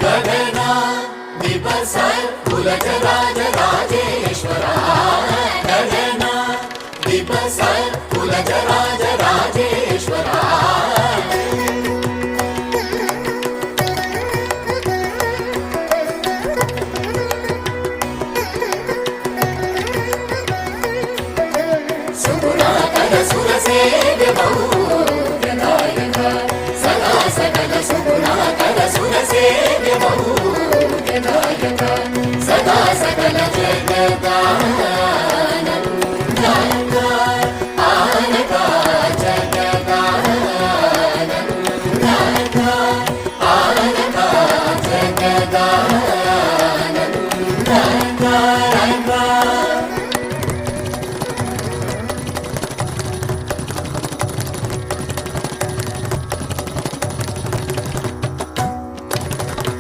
गगना दिपसर कुलज राज राजेश्वरा गगना दिपसर कुलज राज राजेश्वरा सुगुणाकर सुरसेव्य बहुनायक सदा सकल सुगुणाकर सुरसेव्य बहुनायक